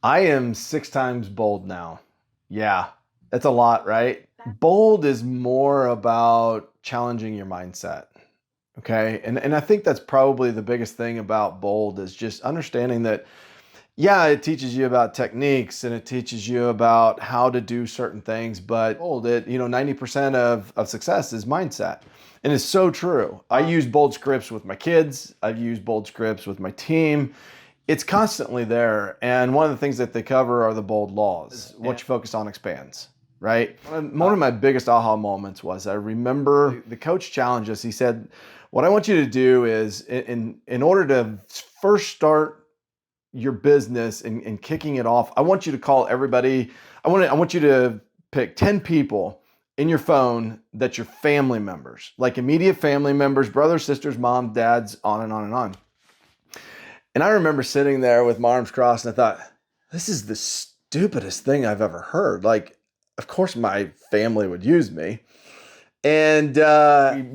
I am 6 times bold now. Yeah, that's a lot, right? Bold is more about challenging your mindset. Okay. And I think that's probably the biggest thing about bold is just understanding that, yeah, it teaches you about techniques and it teaches you about how to do certain things, but bold, 90% of success is mindset. And it's so true. I use bold scripts with my kids. I've used bold scripts with my team. It's constantly there. And one of the things that they cover are the bold laws. What you focus on expands, right? One of my biggest aha moments was I remember the coach challenged us. He said, what I want you to do is in order to first start your business and kicking it off, I want you to call everybody. I want you to pick 10 people in your phone that your family members, like immediate family members, brothers, sisters, mom, dads, on and on and on. And I remember sitting there with my arms crossed and I thought, this is the stupidest thing I've ever heard. Like, of course my family would use me. And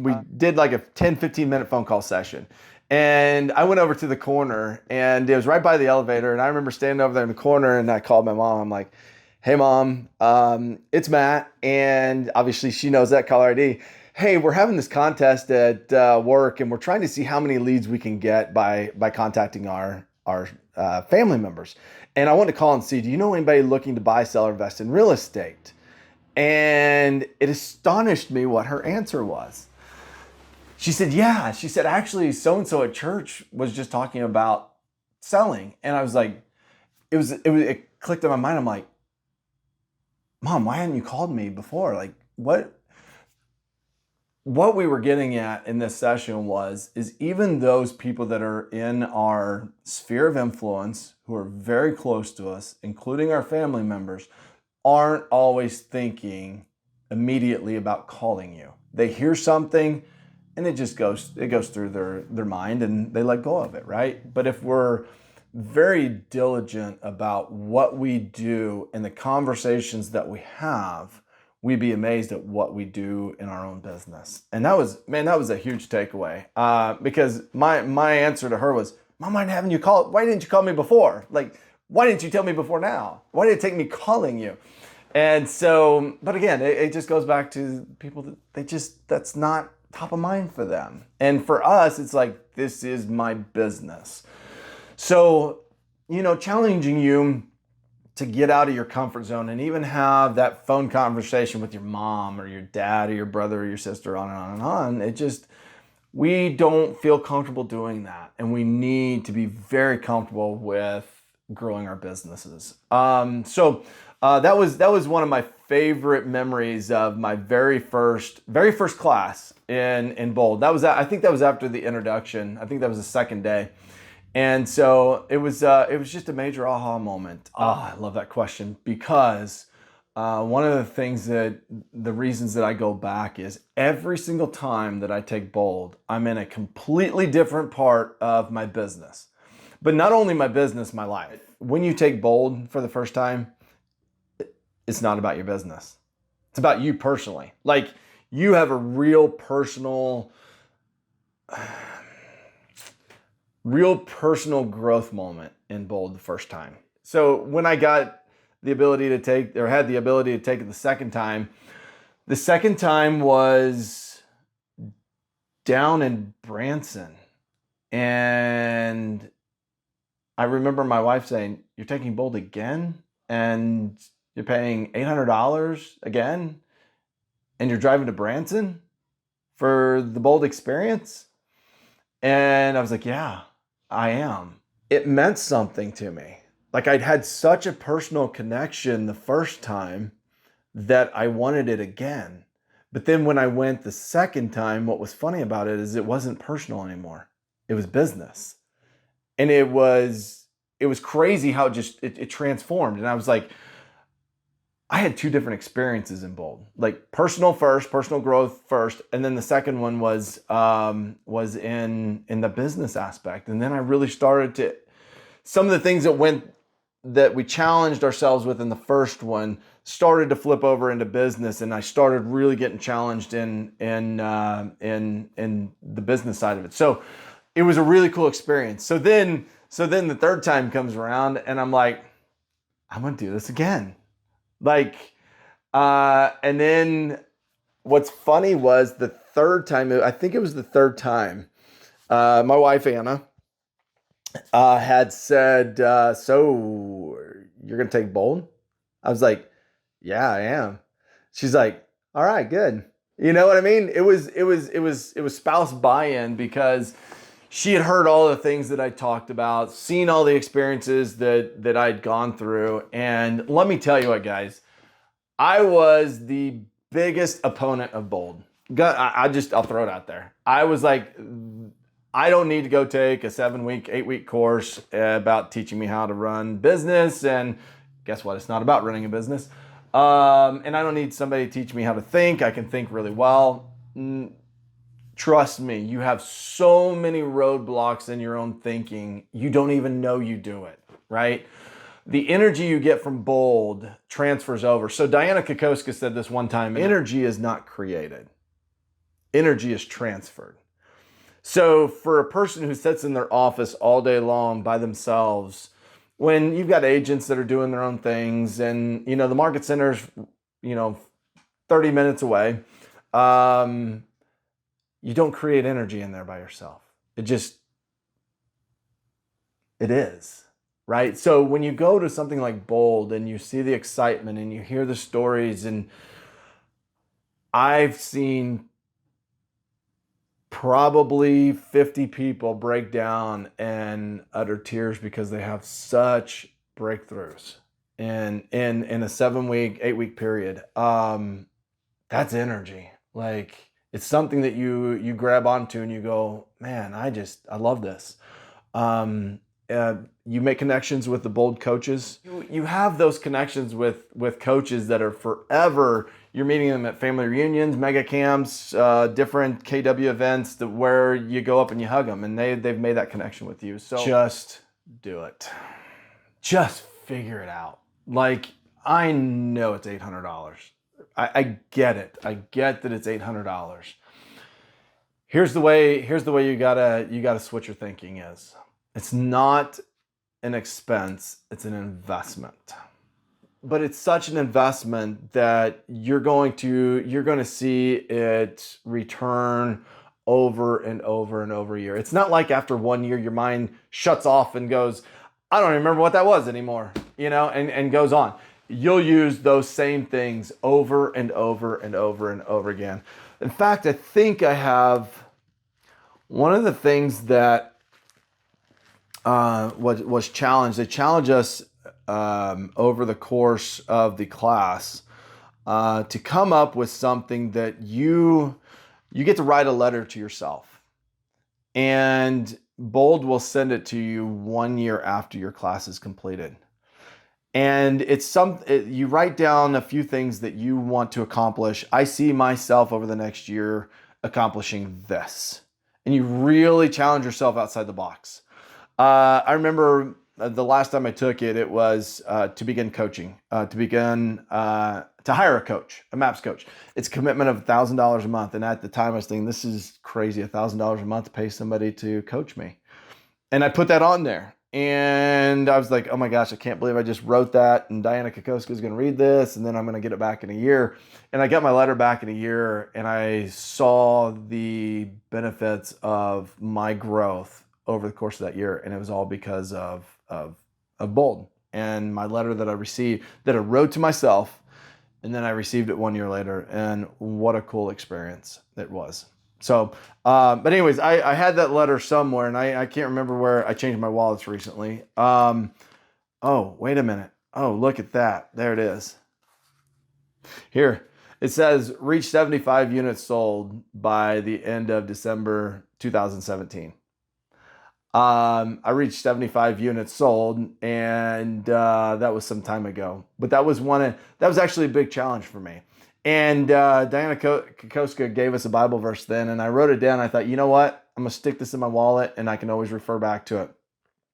we did like a 10, 15-minute phone call session. And I went over to the corner and it was right by the elevator. And I remember standing over there in the corner and I called my mom. I'm like, hey mom, it's Matt. And obviously she knows that caller ID. Hey, we're having this contest at work and we're trying to see how many leads we can get by contacting our family members. And I want to call and see, do you know anybody looking to buy, sell, or invest in real estate? And it astonished me what her answer was. She said, yeah. She said, actually, so-and-so at church was just talking about selling. And I was like, it clicked in my mind. I'm like, Mom, why hadn't you called me before? Like, what we were getting at in this session is even those people that are in our sphere of influence, who are very close to us, including our family members, aren't always thinking immediately about calling you. They hear something and it goes through their mind and they let go of it, right? But if we're very diligent about what we do and the conversations that we have, we'd be amazed at what we do in our own business. And that was a huge takeaway. Because my answer to her was, Mom, why didn't you call me before? Like, why didn't you tell me before now? Why did it take me calling you? And so, but again, it just goes back to people that that's not top of mind for them. And for us, it's like, this is my business. So, challenging you to get out of your comfort zone and even have that phone conversation with your mom or your dad or your brother or your sister, on and on and on. We don't feel comfortable doing that. And we need to be very comfortable with growing our businesses. So that was one of my favorite memories of my very first class in Bold. I think that was after the introduction. I think that was the second day. And so it was just a major aha moment. I love that question because one of the reasons that I go back is every single time that I take Bold, I'm in a completely different part of my business. But not only my business, my life. When you take Bold for the first time, it's not about your business. It's about you personally. Like, you have a real personal growth moment in Bold the first time. So when I got the ability to take, or had the ability to take it the second time was down in Branson. And I remember my wife saying, you're taking Bold again? And you're paying $800 again? And you're driving to Branson for the Bold experience? And I was like, yeah, I am. It meant something to me. Like, I'd had such a personal connection the first time that I wanted it again. But then when I went the second time, what was funny about it is it wasn't personal anymore. It was business. And it was crazy how it transformed. And I was like, I had two different experiences in Bold, like personal growth first, and then the second one was in the business aspect. And then I really started to, some of the things that we challenged ourselves with in the first one started to flip over into business, and I started really getting challenged in the business side of it. So it was a really cool experience. So then the third time comes around, and I'm like, I'm going to do this again. Like, and then what's funny was the third time, I think it was the third time, my wife, Anna, had said, so you're going to take bold? I was like, yeah, I am. She's like, all right, good. You know what I mean? It was spouse buy-in because she had heard all the things that I talked about, seen all the experiences that I'd gone through. And let me tell you what, guys, I was the biggest opponent of bold. I'll throw it out there. I was like, I don't need to go take a 7-week, 8-week course about teaching me how to run business. And guess what? It's not about running a business. And I don't need somebody to teach me how to think. I can think really well. Trust me, you have so many roadblocks in your own thinking, you don't even know you do it, right? The energy you get from bold transfers over. So Diana Kokoska said this one time, energy is not created. Energy is transferred. So for a person who sits in their office all day long by themselves, when you've got agents that are doing their own things and, the market center's, 30 minutes away, you don't create energy in there by yourself. It is, right? So when you go to something like Bold and you see the excitement and you hear the stories, and I've seen probably 50 people break down and utter tears because they have such breakthroughs in a 7-week, 8-week period. That's energy. Like, it's something that you grab onto and you go, man, I love this. You make connections with the Bold coaches. You have those connections with coaches that are forever. You're meeting them at family reunions, mega camps, different KW events where you go up and you hug them, and they've made that connection with you. So just do it. Just figure it out. Like, I know it's $800. I get it. I get that it's $800. Here's the way you gotta switch your thinking is. It's not an expense, it's an investment. But it's such an investment that you're going to see it return over and over and over a year. It's not like after 1 year your mind shuts off and goes, I don't even remember what that was anymore, and goes on. You'll use those same things over and over and over and over again. In fact, I think I have one of the things that was challenged. They challenge us over the course of the class to come up with something that you get to write a letter to yourself, and Bold will send it to you 1 year after your class is completed. And you write down a few things that you want to accomplish. I see myself over the next year accomplishing this. And you really challenge yourself outside the box. I remember the last time I took it, it was to begin coaching, to hire a coach, a MAPS coach. It's a commitment of $1,000 a month. And at the time I was thinking, this is crazy, $1,000 a month to pay somebody to coach me. And I put that on there. And I was like, oh my gosh, I can't believe I just wrote that. And Diana Kokoska is going to read this. And then I'm going to get it back in a year. And I got my letter back in a year. And I saw the benefits of my growth over the course of that year. And it was all because of Bold. And my letter that I received, that I wrote to myself. And then I received it 1 year later. And what a cool experience it was. So, but anyways, I had that letter somewhere, and I can't remember where. I changed my wallets recently. Oh, wait a minute. Oh, look at that. There it is. Here, it says reach 75 units sold by the end of December 2017. I reached 75 units sold, and that was some time ago. But that was actually a big challenge for me. And Diana Kokoska gave us a Bible verse then, and I wrote it down. I thought, you know what? I'm going to stick this in my wallet, and I can always refer back to it.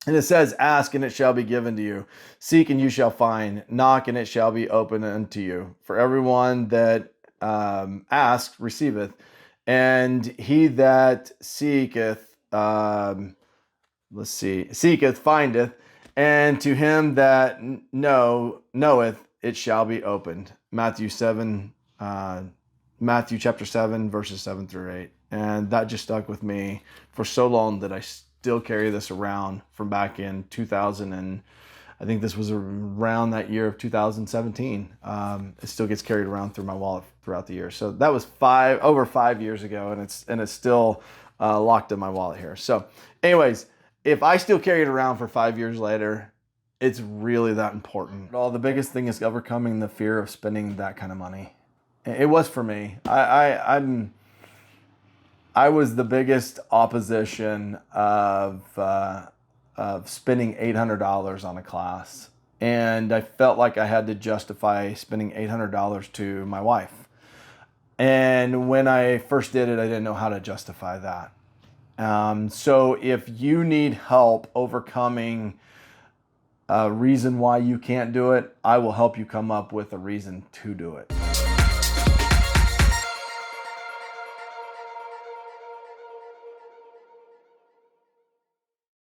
And it says, ask, and it shall be given to you. Seek, and you shall find. Knock, and it shall be opened unto you. For everyone that asks, receiveth. And he that seeketh, seeketh, findeth. And to him that knoweth, it shall be opened. Matthew chapter 7, verses 7 through 8. And that just stuck with me for so long that I still carry this around from back in 2000. And I think this was around that year of 2017. It still gets carried around through my wallet throughout the year. So that was over 5 years ago, and it's still locked in my wallet here. So anyways, if I still carry it around for 5 years later, it's really that important. The biggest thing is overcoming the fear of spending that kind of money. It was for me. I was the biggest opposition of spending $800 on a class. And I felt like I had to justify spending $800 to my wife. And when I first did it, I didn't know how to justify that. So if you need help overcoming a reason why you can't do it, I will help you come up with a reason to do it.